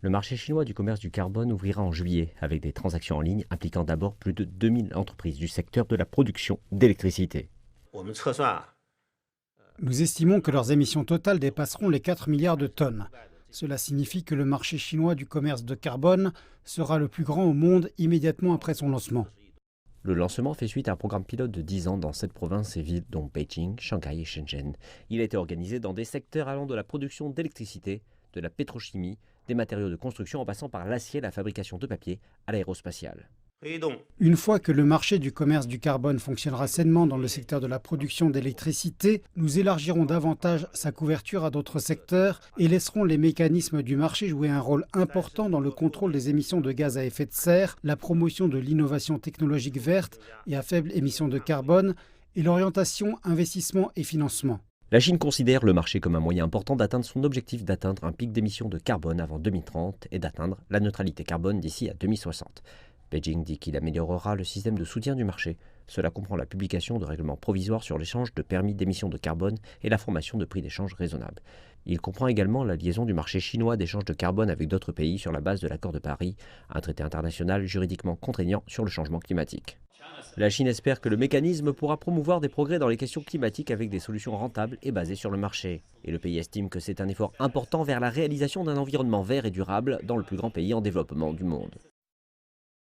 Le marché chinois du commerce du carbone ouvrira en juillet avec des transactions en ligne impliquant d'abord plus de 2000 entreprises du secteur de la production d'électricité. 我们测算啊，Nous estimons que leurs émissions totales dépasseront les 4 milliards de tonnes. Cela signifie que le marché chinois du commerce de carbone sera le plus grand au monde immédiatement après son lancement. Le lancement fait suite à un programme pilote de 10 ans dans 7 provinces et villes dont Beijing, Shanghai et Shenzhen. Il a été organisé dans des secteurs allant de la production d'électricité, de la pétrochimie, des matériaux de construction en passant par l'acier, la fabrication de papier à l'aérospatiale. 推动 Une fois que le marché du commerce du carbone fonctionnera sainement dans le secteur de la production d'électricité, nous élargirons davantage sa couverture à d'autres secteurs et laisserons les mécanismes du marché jouer un rôle important dans le contrôle des émissions de gaz à effet de serre, la promotion de l'innovation technologique verte et à faible émission de carbone, et l'orientation investissement et financement. La Chine considère le marché comme un moyen important d'atteindre son objectif d'atteindre un pic d'émissions de carbone avant 2030 et d'atteindre la neutralité carbone d'ici à 2060. Beijing dit qu'il améliorera le système de soutien du marché. Cela comprend la publication de règlements provisoires sur l'échange de permis d'émissions de carbone et la formation de prix d'échange raisonnables. Il comprend également la liaison du marché chinois d'échange de carbone avec d'autres pays sur la base de l'accord de Paris, un traité international juridiquement contraignant sur le changement climatique. La Chine espère que le mécanisme pourra promouvoir des progrès dans les questions climatiques avec des solutions rentables et basées sur le marché. Et le pays estime que c'est un effort important vers la réalisation d'un environnement vert et durable dans le plus grand pays en développement du monde.